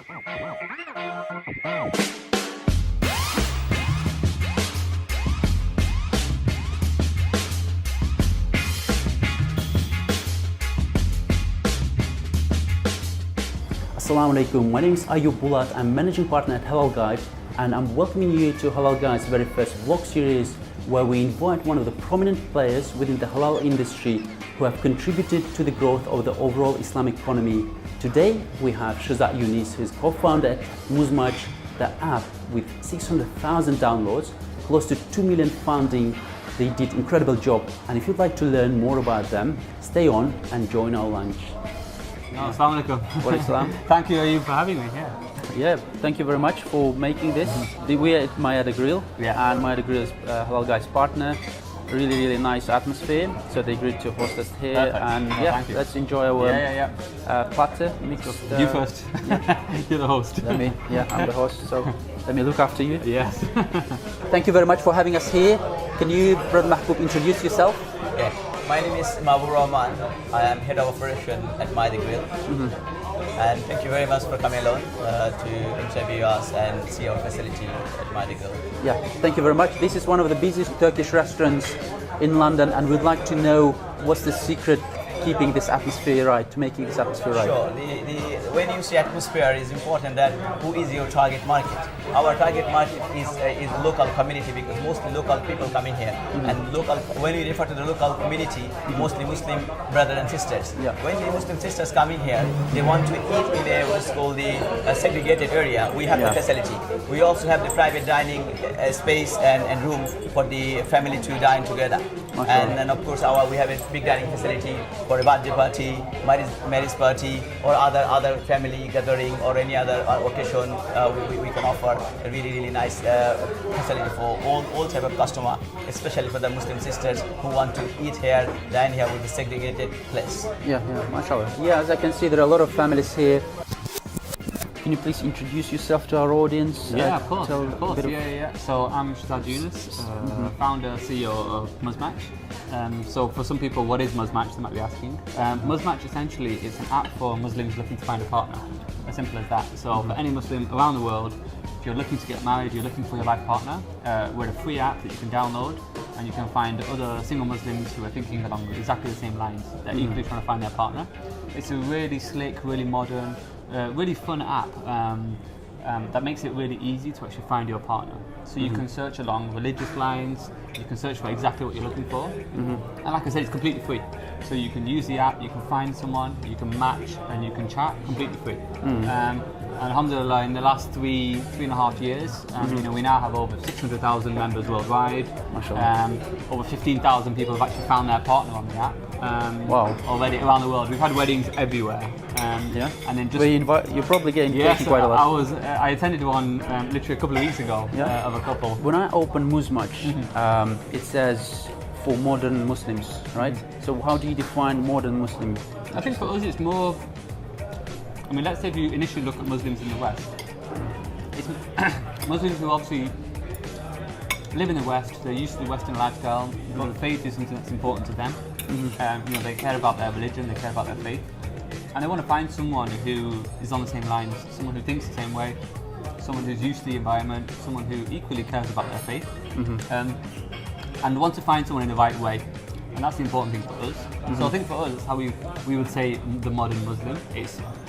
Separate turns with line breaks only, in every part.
Assalamu alaikum, my name is Ayub Bulat, I'm managing partner at HalalGuide, and I'm welcoming you to HalalGuide's very first vlog series where we invite one of the prominent players within the halal industry who have contributed to the growth of the overall Islamic economy. Today we have Shazad Yunis, who is co-founder at Muzmatch, the app with 600,000 downloads, close to 2 million funding. They did an incredible job, and if you'd like to learn more about them, stay on and join our lunch.
Assalamu alaikum.
Walaikum.
Thank you, Ayub, for having me here.
Yeah, thank you very much for making this. We are at Maedah Grill, and Maedah Grill is HalalGuide's partner. Really nice atmosphere, so they agreed to host us here.
Perfect.
And let's enjoy our platter mixed.
You first. You're the host.
I'm the host, so let me look after you.
Yes.
Thank you very much for having us here. Can you, Brother Mahbub, introduce yourself?
Yeah. My name is Mahbub Rahman. I am head of operation at Maedah Grill. And thank you very much for coming along to interview us and see our facility at Maedah Grill.
Yeah, thank you very much. This is one of the busiest Turkish restaurants in London, and we'd like to know what's the secret keeping this atmosphere right, to making this atmosphere right.
Sure. When you say atmosphere, it's important that who is your target market. Our target market is local community, because mostly local people come in here. And when we refer to the local community, mostly Muslim brothers and sisters. When the Muslim sisters come in here, they want to eat in what's called the segregated area. We have the facility. We also have the private dining space and room for the family to dine together. And then of course we have a big dining facility for a birthday party, marriage party, or other family gathering, or any other occasion. We can offer a really nice facility for all type of customer, especially for the Muslim sisters who want to eat here, dine here with the segregated place.
Yeah, mashallah. Yeah, as I can see, there are a lot of families here. Can you please introduce yourself to our audience?
Yeah, of course. So I'm Shazad Yunis, founder, CEO of Muzmatch. So for some people, what is Muzmatch, they might be asking. Muzmatch essentially is an app for Muslims looking to find a partner. As simple as that. So for any Muslim around the world, if you're looking to get married, you're looking for your life partner, we're a free app that you can download, and you can find other single Muslims who are thinking along exactly the same lines. They're equally trying to find their partner. It's a really slick, really modern, really fun app that makes it really easy to actually find your partner. So you can search along religious lines, you can search for exactly what you're looking for, and like I said, it's completely free. So you can use the app, you can find someone, you can match, and you can chat completely free. And alhamdulillah, in the last three and a half years, we now have over 600,000 members worldwide. Over 15,000 people have actually found their partner on the app. Already around the world. We've had weddings everywhere. And then just
you're probably getting quite a lot.
I attended one literally a couple of weeks ago of a couple.
When I open Muzmatch, it says for modern Muslims, right? So how do you define modern Muslim?
I think for us it's more. Let's say if you initially look at Muslims in the West, it's Muslims who obviously live in the West. They're used to the Western lifestyle. The faith is something that's important to them. They care about their religion, they care about their faith, and they want to find someone who is on the same lines, someone who thinks the same way, someone who's used to the environment, someone who equally cares about their faith, and want to find someone in the right way. And that's the important thing for us. So I think for us, how we would say the modern Muslim.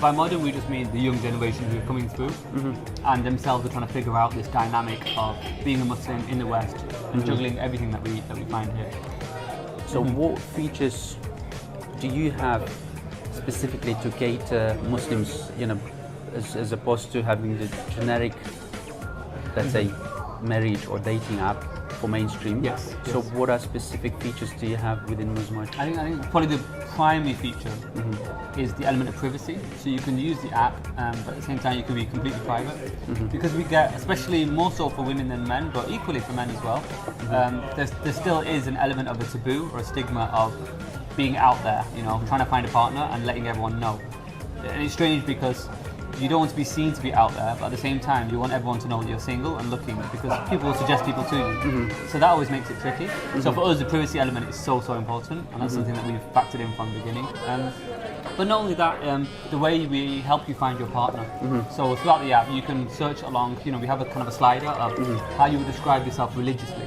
By modern we just mean the young generation who are coming through, and themselves are trying to figure out this dynamic of being a Muslim in the West and juggling everything that we find here.
So what features do you have specifically to cater Muslims, as opposed to having the generic, let's say, marriage or dating app for mainstream?
Yes.
So what are specific features do you have within Muzmatch?
I think probably the primary feature is the element of privacy. So you can use the app, but at the same time you can be completely private. Because we get, especially more so for women than men, but equally for men as well, there still is an element of a taboo or a stigma of being out there, trying to find a partner and letting everyone know. And it's strange because you don't want to be seen to be out there, but at the same time you want everyone to know that you're single and looking, because people will suggest people to you. So that always makes it tricky. So for us the privacy element is so important, and that's something that we've factored in from the beginning. But not only that, the way we help you find your partner. So throughout the app, you can search along. You know, we have a kind of a slider of how you would describe yourself religiously,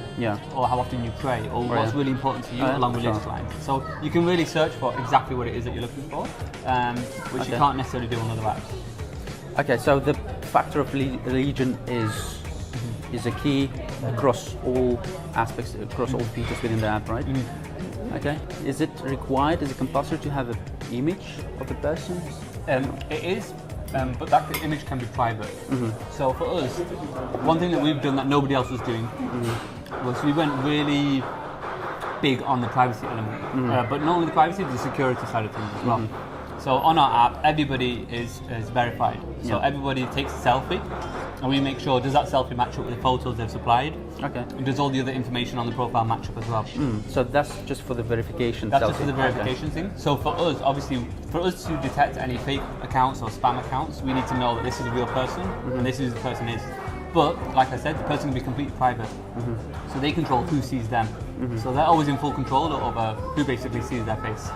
or how often you pray, or what's really important to you along religious lines. So you can really search for exactly what it is that you're looking for, which you can't necessarily do on other apps.
Okay, so the factor of religion is a key across all aspects, across all features within the app, right? Okay. Is it required? Is it compulsory to have an image of the person?
It is, but that image can be private. So for us, one thing that we've done that nobody else was doing was we went really big on the privacy element, but not only the privacy, the security side of things as well. So on our app, everybody is verified. So everybody takes a selfie, and we make sure, does that selfie match up with the photos they've supplied? Okay. And does all the other information on the profile match up as well?
So that's just for the verification.
That's just for the verification thing. So for us, obviously, for us to detect any fake accounts or spam accounts, we need to know that this is a real person and this is who the person is. But like I said, the person can be completely private, so they control who sees them. So they're always in full control over who basically sees their face.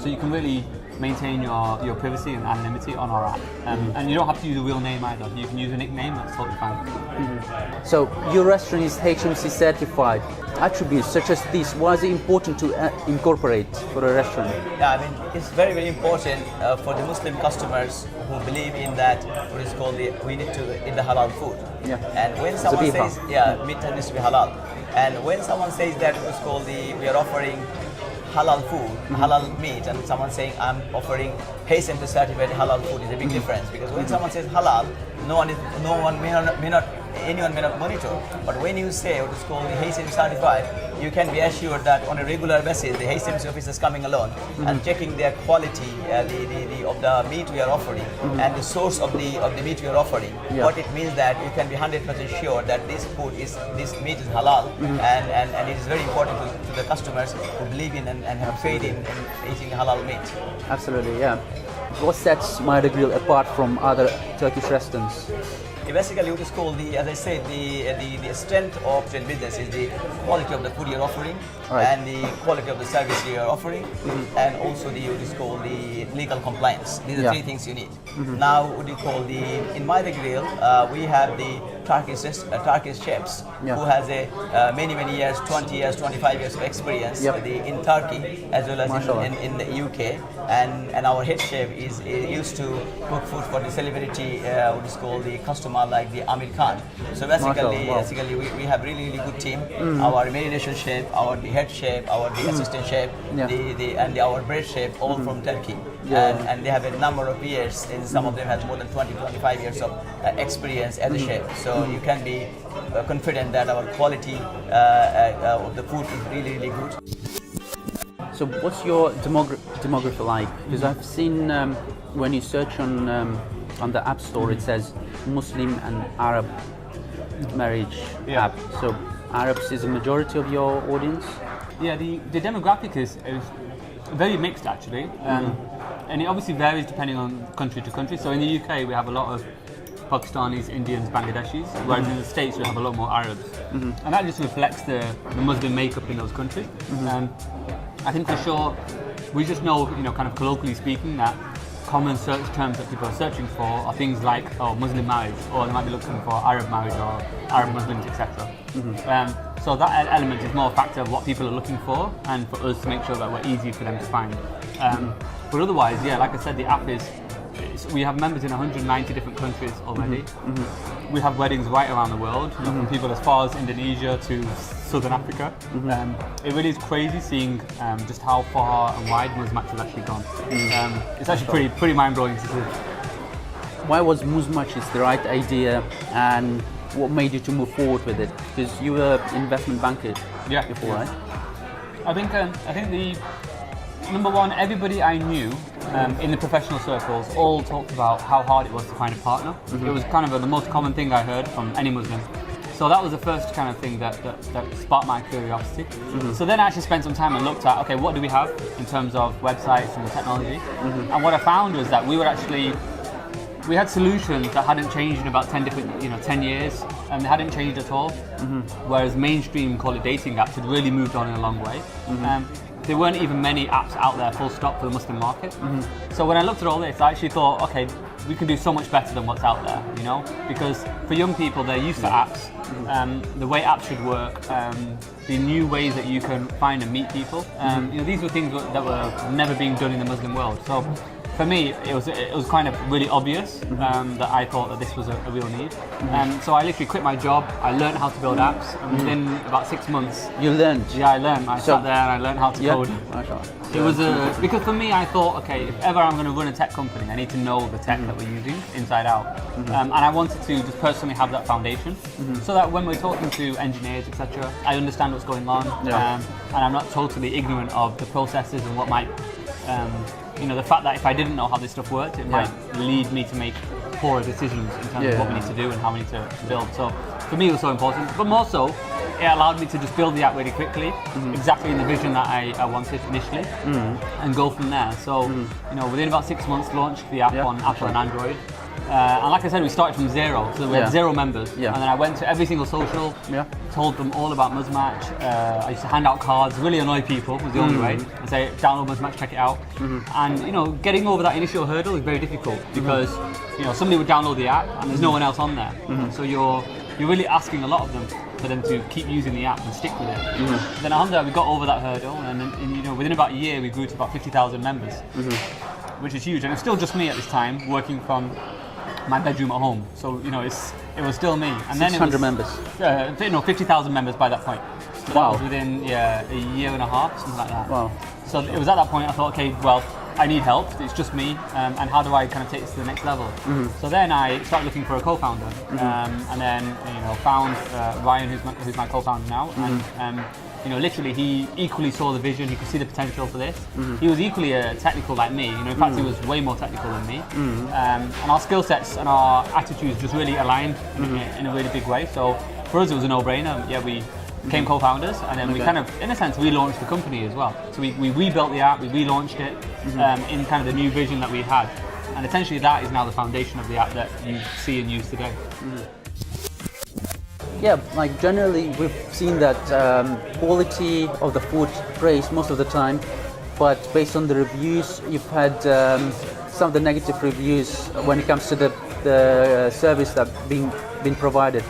So you can really maintain your privacy and anonymity on our app. And you don't have to use a real name either. You can use a nickname, that's totally fine.
So your restaurant is HMC certified. Attributes such as this, why is it important to incorporate for a restaurant?
Yeah, I mean, it's very, very important for the Muslim customers who believe in that, what is called we need to eat the halal food. And when someone says, meat needs to be halal. And when someone says that it's called we are offering halal food, halal meat, and someone saying I'm offering HMC certified halal food, is a big difference, because when someone says halal, anyone may not monitor. But when you say what is called the HMC certified, you can be assured that on a regular basis the HMC officers coming along and checking their quality of the meat we are offering and the source of the meat we are offering. What it means that you can be 100% sure that this meat is halal, and it is very important to the customers who believe in and have faith in eating halal meat.
Absolutely, yeah. What sets Maedah Grill apart from other Turkish restaurants?
Basically, what is called as I said, the strength of the business is the quality of the food you're offering, and the quality of the service you're offering, and also what is called the legal compliance. These are three things you need. Now, what do you call in Maedah Grill, we have the Turkish chefs who has many years, 20 years, 25 years of experience in Turkey as well as in the UK, and our head chef is used to cook food for the celebrity, what is called the customer like the Amir Khan. So basically we have really good team. Our marination chef, our head chef, our assistant chef, and our bread chef, all from Turkey. And they have a number of years, and some of them have more than 20-25 years of experience as a chef. So you can be confident that our quality of the food is really good.
So what's your demography like? Because I've seen when you search on the App Store, it says Muslim and Arab marriage app. So Arabs is a majority of your audience?
Yeah, the demographic is very mixed actually. And it obviously varies depending on country to country. So in the UK we have a lot of Pakistanis, Indians, Bangladeshis, whereas in the States we have a lot more Arabs. And that just reflects the Muslim makeup in those countries. I think for sure, we just know, kind of colloquially speaking, that common search terms that people are searching for are things like Muslim marriage, or they might be looking for Arab marriage or Arab Muslims, etc. So that element is more a factor of what people are looking for, and for us to make sure that we're easy for them to find. But otherwise, like I said, the app we have members in 190 different countries already. We have weddings right around the world, from people as far as Indonesia to Southern Africa. It really is crazy seeing just how far and wide Muzmatch has actually gone. It's actually pretty mind-blowing to see.
Why was Muzmatch the right idea, and what made you to move forward with it? Because you were an investment banker before, right?
I think the number one, everybody I knew in the professional circles all talked about how hard it was to find a partner. It was kind of the most common thing I heard from any Muslim. So that was the first kind of thing that sparked my curiosity. So then I actually spent some time and looked at, okay, what do we have in terms of websites and technology? And what I found was that we had solutions that hadn't changed in about 10 years, and they hadn't changed at all. Whereas mainstream, call it dating apps, had really moved on in a long way. there weren't even many apps out there full stop for the Muslim market. So when I looked at all this, I actually thought, okay, we can do so much better than what's out there, you know? Because for young people, they're used to apps, the way apps should work, the new ways that you can find and meet people. You know, these were things that were never being done in the Muslim world. So for me, it was kind of really obvious that I thought that this was a real need. So I literally quit my job. I learned how to build apps, and within about 6 months,
You learned.
yeah, I learned. I sat there and I learned how to code.
MashaAllah.
It was because for me, I thought, okay, if ever I'm going to run a tech company, I need to know the tech that we're using inside out, and I wanted to just personally have that foundation, so that when we're talking to engineers, etc., I understand what's going on, and I'm not totally ignorant of the processes and what might, you know, the fact that if I didn't know how this stuff worked, it might lead me to make poorer decisions in terms of what we need to do and how we need to build. So for me, it was so important, but more so, it allowed me to just build the app really quickly, exactly in the vision that I wanted initially, and go from there. So, you know, within about 6 months, launched the app on Apple and Android. And like I said, we started from zero, so we had 0 members. And then I went to every single social, told them all about Muzmatch. I used to hand out cards, really annoy people, was the only way, and say, download Muzmatch, check it out. And, you know, getting over that initial hurdle is very difficult because, you know, somebody would download the app and there's no one else on there. So you're really asking a lot of them for them to keep using the app and stick with it. Then alhamdulillah, we got over that hurdle, and you know, within about a year, we grew to about 50,000 members, which is huge. And it's still just me at this time, working from my bedroom at home. So you know, it was still me. And then
600 members.
No, 50,000 members by that point. So that was within a year and a half, something like that.
Wow.
So it was at that point I thought, okay, well, I need help. It's just me, and how do I kind of take this to the next level? So then I started looking for a co-founder, and then you know found Ryan, who's my co-founder now, and you know literally he equally saw the vision. He could see the potential for this. He was equally technical like me. You know, in fact, he was way more technical than me, and our skill sets and our attitudes just really aligned in a really big way. So for us, it was a no-brainer. Yeah, we became co-founders, and then we kind of, in a sense, relaunched the company as well. So we rebuilt the app, we relaunched it in kind of the new vision that we had. And essentially that is now the foundation of the app that you see and use today.
Yeah, like generally we've seen that quality of the food praised most of the time, but based on the reviews, you've had some of the negative reviews when it comes to the service that being provided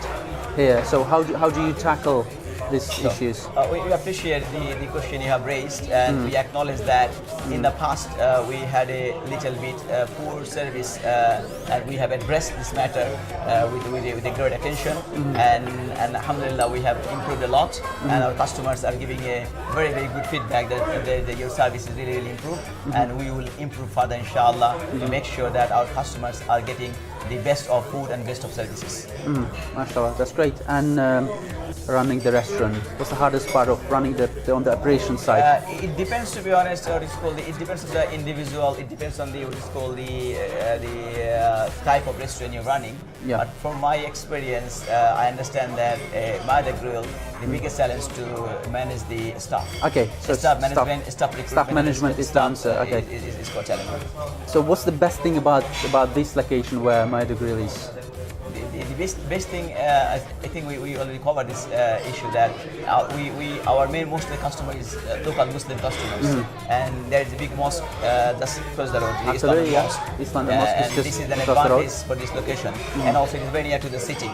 here. So how do you tackle these issues?
We appreciate the question you have raised, and we acknowledge that in the past we had a little bit poor service, and we have addressed this matter with a great attention, and alhamdulillah we have improved a lot, and our customers are giving a very good feedback that your service is really improved, and we will improve further inshallah to make sure that our customers are getting the best of food and best of services.
MashaAllah, that's great. And running the restaurant, what's the hardest part of running on the operation side?
It depends, to be honest. It depends on the individual. It depends on the type of restaurant you're running. But from my experience, I understand that Maedah Grill, the biggest challenge to manage the staff.
Okay, so
staff management, staff
management is the answer. Okay,
is quite challenging.
So what's the best thing about this location where Maedah Grill is?
The best thing, I think we already covered this issue, that our main most of the customer is local Muslim customers, and there is a big mosque just across the road, the Islamic mosque.
Islamic mosque
and this is an advantage for this location, and also it is very near to the city.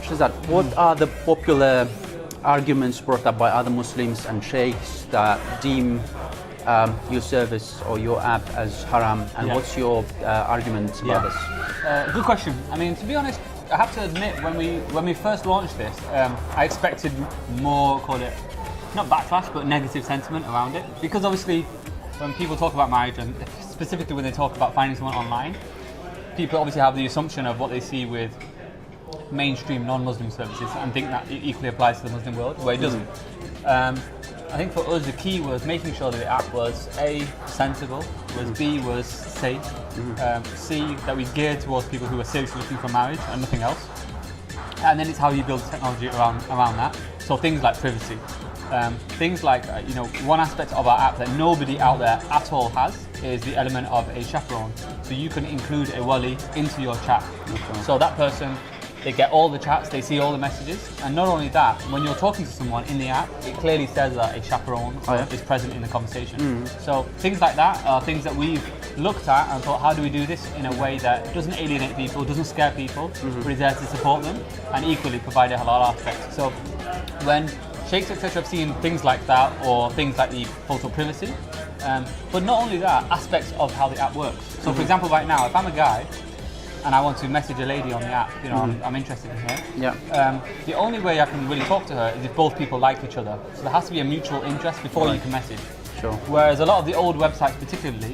Shazad, what are the popular arguments brought up by other Muslims and sheikhs that deem your service or your app as haram, and what's your argument about this?
Good question. I mean, to be honest, I have to admit, when we first launched this, I expected more, call it, not backlash, but negative sentiment around it. Because obviously, when people talk about marriage, and specifically when they talk about finding someone online, people obviously have the assumption of what they see with mainstream non-Muslim services and think that it equally applies to the Muslim world, where it doesn't. I think for us the key was making sure that the app was A, sensible, was B, was safe, C, that we geared towards people who are seriously looking for marriage and nothing else. And then it's how you build the technology around that. So things like privacy. Things like, you know, one aspect of our app that nobody out there at all has is the element of a chaperone. So you can include a wali into your chat. So that person they get all the chats, they see all the messages, and not only that, when you're talking to someone in the app, it clearly says that a chaperone is present in the conversation. So things like that are things that we've looked at and thought, how do we do this in a way that doesn't alienate people, doesn't scare people, but is there to support them, and equally provide a halal aspect. So when sheikhs, etc., have seen things like that, or things like the photo privacy, but not only that, aspects of how the app works. So for example, right now, if I'm a guy and I want to message a lady on the app, you know, I'm interested in her.
Yeah.
The only way I can really talk to her is if both people like each other. So there has to be a mutual interest before you can message.
Sure.
Whereas a lot of the old websites, particularly,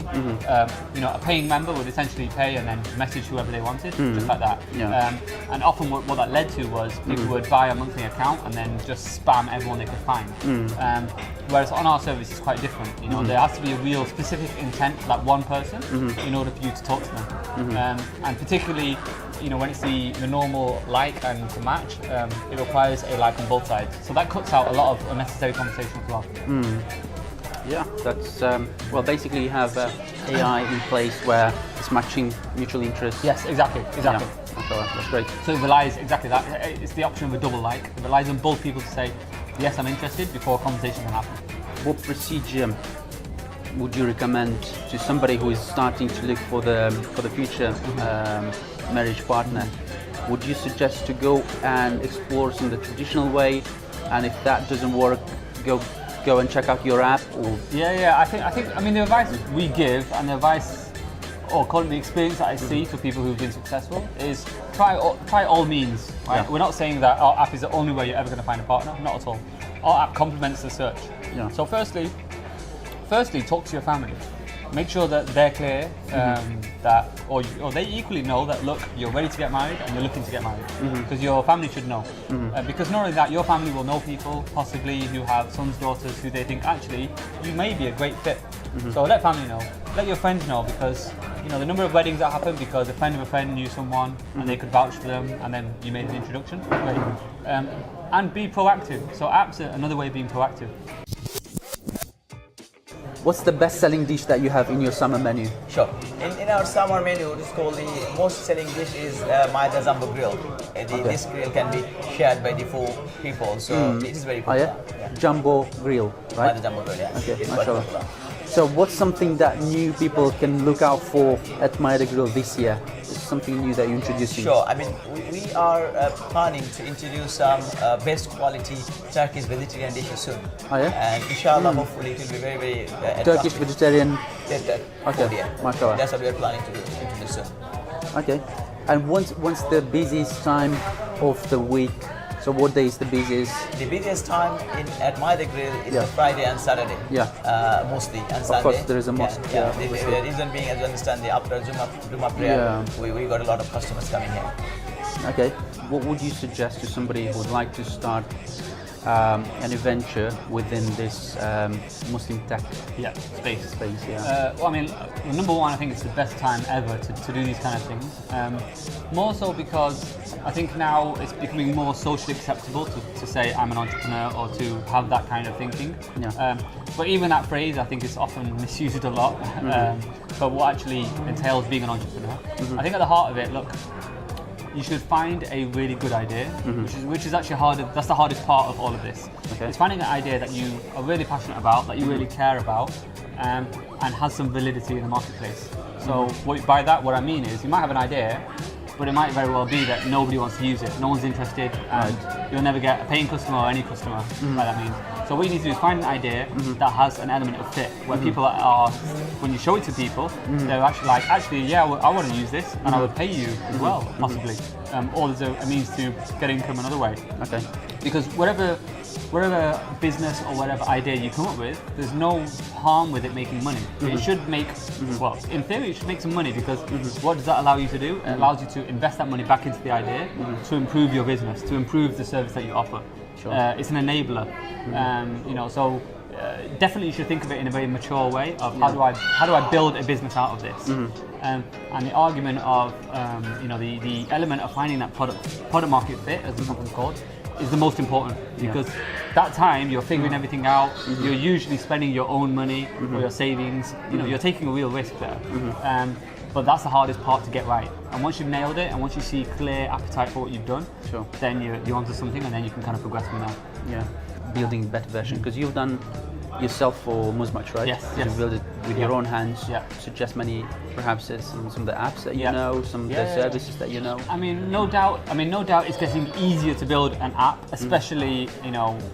you know, a paying member would essentially pay and then message whoever they wanted, just like that.
Yeah.
And often what that led to was people would buy a monthly account and then just spam everyone they could find. Whereas on our service, it's quite different. You know, there has to be a real specific intent for that one person in order for you to talk to them. And particularly, you know, when it's the normal like and to match, it requires a like on both sides. So that cuts out a lot of unnecessary conversation as well.
Yeah, that's well. Basically, you have AI in place where it's matching mutual interests.
Yes, exactly.
Yeah, that's great.
So it relies exactly that. It's the option of a double like. It relies on both people to say, yes, I'm interested before a conversation can happen.
What procedure would you recommend to somebody who is starting to look for the future marriage partner? Would you suggest to go and explore in the traditional way, and if that doesn't work, go and check out your app? Or
Yeah. I mean, the advice we give and the advice, or call it the experience that I see for people who've been successful, is try all means. Right?
Yeah.
We're not saying that our app is the only way you're ever going to find a partner. Not at all. Our app complements the search.
Yeah.
So firstly, talk to your family. Make sure that they're clear that, or they equally know that, look, you're ready to get married and you're looking to get married, because your family should know. Because not only that, your family will know people possibly who have sons, daughters who they think actually you may be a great fit. So let family know, let your friends know, because you know the number of weddings that happen because a friend of a friend knew someone and they could vouch for them, and then you made an introduction. Great. And be proactive. So apps are another way of being proactive.
what's the best-selling dish that you have in your summer menu?
Sure. In our summer menu, it's called the most selling dish is Maedah Grill. This grill can be shared by the 4 people, so it is very popular.
Yeah? Jumbo grill, right?
Maedah Grill, yeah.
Okay,
it's quite
mashallah.
popular.
So what's something that new people can look out for at Maedah Grill this year? Something new that you're introducing?
Sure. I mean, we are planning to introduce some best quality Turkish vegetarian dishes soon.
Oh, yeah?
And inshallah, hopefully it will be very, very
Turkish vegetarian.
Okay.
Mashallah.
That's what we are planning to introduce soon.
Okay. And when's the busiest time of the week? So what day is the busiest?
The busiest time at Maedah Grill is
Yeah.
the Friday and Saturday.
Yeah.
Mostly. And
Of
Sunday.
course, there is a mosque.
Yeah.
Yeah,
The reason being, as you understand, after Juma prayer, we got a lot of customers coming here.
Okay. What would you suggest to somebody who would like to start an adventure within this Muslim tech
Space.
space? Yeah.
Well, I mean, number one, I think it's the best time ever to do these kind of things. More so because I think now it's becoming more socially acceptable to say I'm an entrepreneur or to have that kind of thinking.
Yeah.
But even that phrase, I think, is often misused a lot. But what actually entails being an entrepreneur. I think at the heart of it, look, you should find a really good idea, which is actually harder. That's the hardest part of all of this.
Okay.
It's finding an idea that you are really passionate about, that you really care about, and has some validity in the marketplace. So by that, what I mean is, you might have an idea, but it might very well be that nobody wants to use it, no one's interested, and you'll never get a paying customer or any customer, by that means. So what you need to do is find an idea that has an element of fit, where people are, when you show it to people, they're actually like, yeah, I want to use this, and I would pay you as well, possibly. Or there's a means to get income another way.
Okay.
Because whatever business or whatever idea you come up with, there's no harm with it making money. It should make, well, in theory it should make some money, because what does that allow you to do? It allows you to invest that money back into the idea to improve your business, to improve the service that you offer.
Sure.
It's an enabler, so definitely you should think of it in a very mature way of how do I build a business out of this, and the argument of the element of finding that product market fit, as it's something called, is the most important, because that time you're figuring everything out. You're usually spending your own money or your savings. You're taking a real risk there. But that's the hardest part to get right. And once you've nailed it, and once you see clear appetite for what you've done,
Sure.
then you're onto something, and then you can kind of progress from there.
Yeah, building better version, because you've done yourself for Muzmatch, right?
Yes,
You
yes.
build it with your own hands.
Yeah.
Suggest many, perhaps some of the apps that you
Yeah.
know, some of the services that you know.
I mean, no doubt it's getting easier to build an app, especially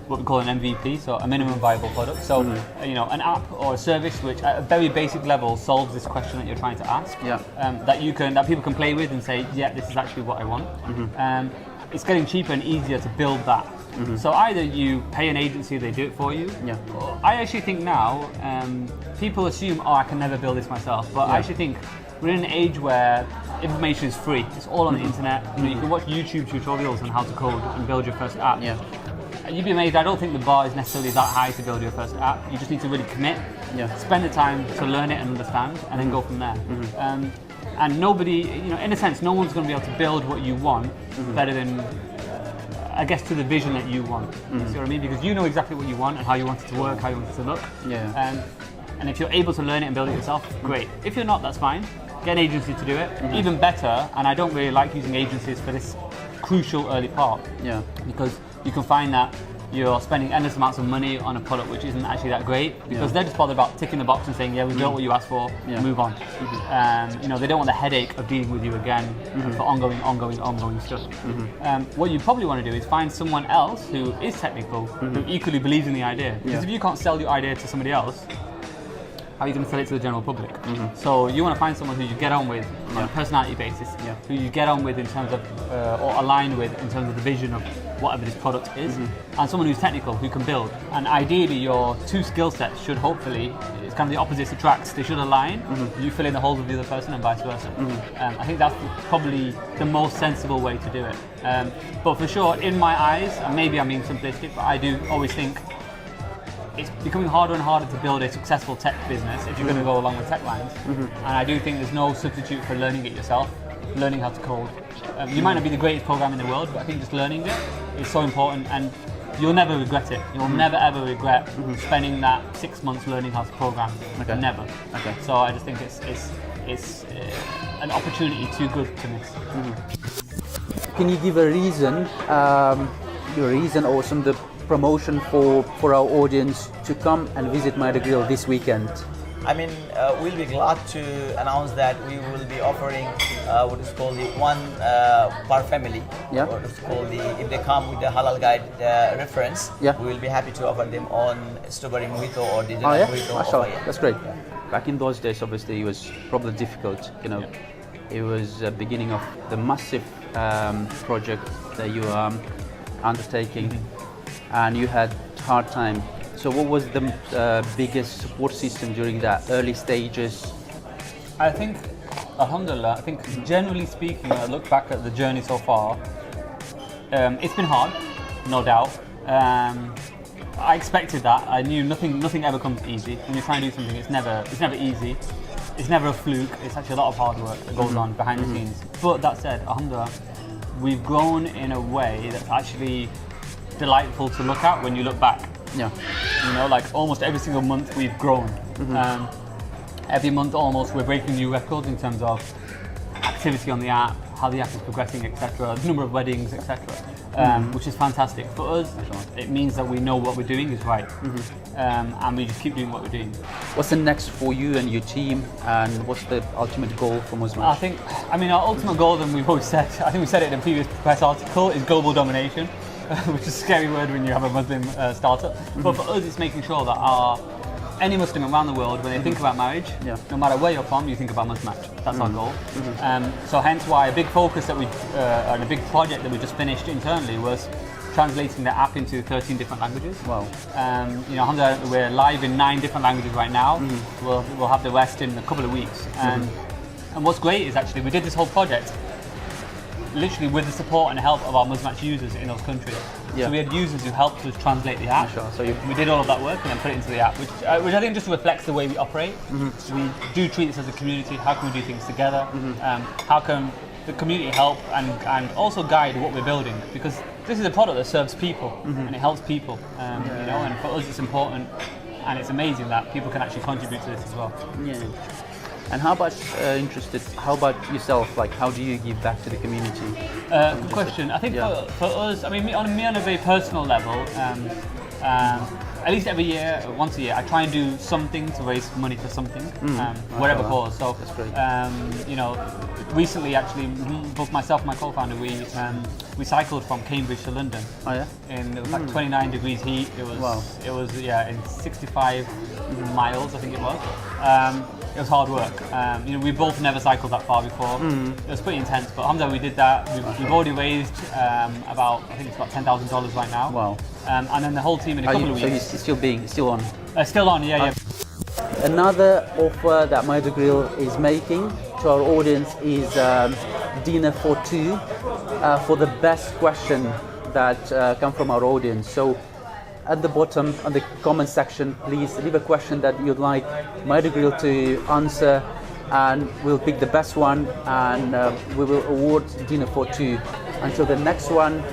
what we call an MVP, so a minimum viable product. So an app or a service which at a very basic level solves this question that you're trying to ask.
Yeah.
That people can play with and say, yeah, this is actually what I want. It's getting cheaper and easier to build that. So either you pay an agency, they do it for you.
Yeah.
I actually think now people assume, I can never build this myself, but I actually think we're in an age where information is free. It's all on the internet. You can watch YouTube tutorials on how to code and build your first app.
Yeah.
You'd be amazed. I don't think the bar is necessarily that high to build your first app. You just need to really commit, spend the time to learn it and understand, and then go from there. And nobody, in a sense, no one's going to be able to build what you want better than, I guess, to the vision that you want. You see what I mean? Because you know exactly what you want and how you want it to work, how you want it to look.
Yeah.
And if you're able to learn it and build it yourself, great. If you're not, that's fine. Get an agency to do it. Even better, and I don't really like using agencies for this crucial early part.
Yeah.
Because you can find that you're spending endless amounts of money on a product which isn't actually that great, because they're just bothered about ticking the box and saying, yeah, we built what you asked for, move on. They don't want the headache of dealing with you again for ongoing stuff. What you probably want to do is find someone else who is technical, who equally believes in the idea. Because if you can't sell your idea to somebody else, how are you going to sell it to the general public? So you want to find someone who you get on with on a personality basis, who you get on with in terms of, or align with in terms of the vision of whatever this product is, and someone who's technical, who can build. And ideally your two skill sets should hopefully, it's kind of the opposites attracts, they should align. You fill in the holes of the other person and vice versa. I think that's probably the most sensible way to do it. But for sure, in my eyes, and maybe I'm being simplistic, but I do always think it's becoming harder and harder to build a successful tech business if you're going to go along with tech lines. And I do think there's no substitute for learning it yourself, learning how to code. You might not be the greatest programmer in the world, but I think just learning it is so important, and you'll never regret it. You'll never ever regret spending that 6 months learning how to program. Never. So I just think it's an opportunity too good to miss.
Can you give a reason, or some of the promotion for our audience to come and visit Maedah Grill this weekend?
I mean, we'll be glad to announce that we will be offering what is called the one per family.
Yeah.
What is called if they come with the HalalGuide reference, we will be happy to offer them on strawberry mojito or the mojito.
Mashallah. That's great. Back in those days, obviously, it was probably difficult. It was the beginning of the massive project that you are undertaking, and you had hard time. So what was the biggest support system during that early stages?
I think, alhamdulillah, generally speaking, I look back at the journey so far, it's been hard, no doubt. I expected that. I knew nothing ever comes easy. When you try and do something, it's never easy. It's never a fluke. It's actually a lot of hard work that goes on behind the scenes. But that said, alhamdulillah, we've grown in a way that's actually delightful to look at when you look back. Like almost every single month we've grown. Every month almost we're breaking new records in terms of activity on the app, how the app is progressing, etc. The number of weddings, etc. Which is fantastic. For us, it means that we know what we're doing is right. And we just keep doing what we're doing.
What's the next for you and your team, and what's the ultimate goal for Muzmatch?
Our ultimate goal, and we've always said, I think we said it in a previous press article, is global domination. Which is a scary word when you have a Muslim startup. But for us, it's making sure that any Muslim around the world, when they think about marriage, no matter where you're from, you think about Muzmatch. That's our goal. So hence why a big focus that and a big project that we just finished internally was translating the app into 13 different languages.
Wow.
Alhamdulillah, we're live in 9 different languages right now. We'll have the rest in a couple of weeks. And what's great is actually we did this whole project literally with the support and help of our Muzmatch users in those countries. So we had users who helped us translate the app.
So
we did all of that work and then put it into the app, which I think just reflects the way we operate. We do treat this as a community. How can we do things together? How can the community help and also guide what we're building? Because this is a product that serves people and it helps people. And for us it's important, and it's amazing that people can actually contribute to this as well.
And how about how about yourself? Like, how do you give back to the community?
Good question. I think for us, I mean, me on a very personal level, at least every year, once a year, I try and do something to raise money for something, whatever cause. So,
that's great.
you know, recently actually, both myself and my co-founder, we cycled from Cambridge to London.
Oh yeah.
And it was like 29 degrees heat. It was,
wow.
It was in 65 miles, I think it was. It was hard work. You know, we both never cycled that far before. It was pretty intense, but alhamdulillah, we did that. We've already raised about, I think it's about $10,000 right now.
Wow.
And then the whole team in a couple of weeks.
So you're still on?
Still on, yeah.
Another offer that Maedah Grill is making to our audience is dinner for two for the best question that come from our audience. So at the bottom on the comment section, please leave a question that you'd like Maedah Grill to answer, and we'll pick the best one, and we will award dinner for two. Until the next one,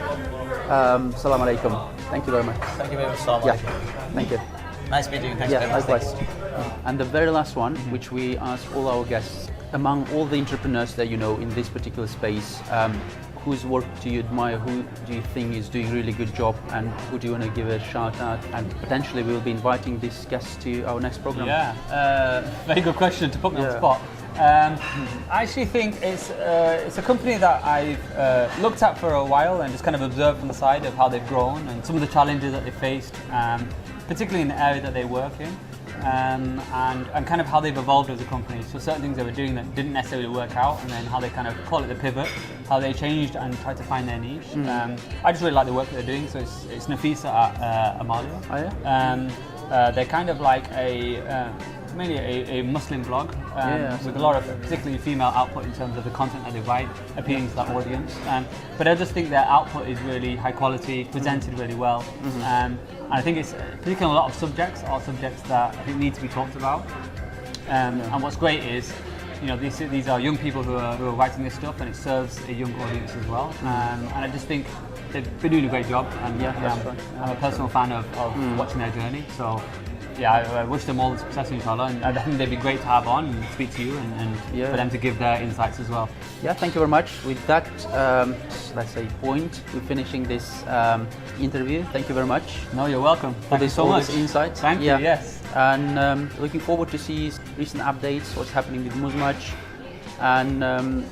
Assalamu alaikum. Thank you very much.
Thank you very much. Assalamu alaikum.
Thank you.
Nice meeting you. Thanks
Yeah,
very much.
likewise. And the very last one, which we ask all our guests, among all the entrepreneurs that you know in this particular space, whose work do you admire? Who do you think is doing a really good job? And who do you want to give a shout out? And potentially we will be inviting these guests to our next program.
Yeah, very good question to put me on the spot. I actually think it's a company that I've looked at for a while and just kind of observed from the side of how they've grown and some of the challenges that they faced, particularly in the area that they work in, and kind of how they've evolved as a company. So certain things they were doing that didn't necessarily work out, and then how they kind of call it the pivot, how they changed and tried to find their niche. I just really like the work that they're doing. So it's Nafisa at Amalia.
Oh yeah?
They're kind of like mainly a Muslim blog with a lot of particularly female output in terms of the content that they write, appealing to that audience. But I just think their output is really high quality, presented really well. And I think it's particularly on a lot of subjects that I think need to be talked about. And what's great is, you know, these are young people who are writing this stuff, and it serves a young audience as well. And I just think they've been doing a great job. And I'm a personal fan of watching their journey. So yeah, I wish them all the success, inshallah, and I think they'd be great to have on and speak to you and for them to give their insights as well. Yeah,
thank you very much. With that, let's say, point, we're finishing this interview. Thank you very much.
No, you're welcome.
Thank you so much. This insights.
Thank you, yes.
And looking forward to see recent updates, what's happening with Muzmatch, and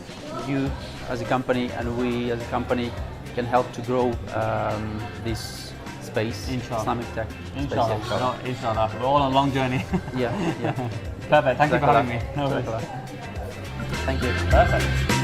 you as a company and we as a company can help to grow this space,
inshallah.
Islamic tech.
Inshallah.
Space, inshallah.
No, inshallah. We're all on a long journey.
Yeah.
Perfect. Thank you for having me. No worries.
Thank you.
Perfect.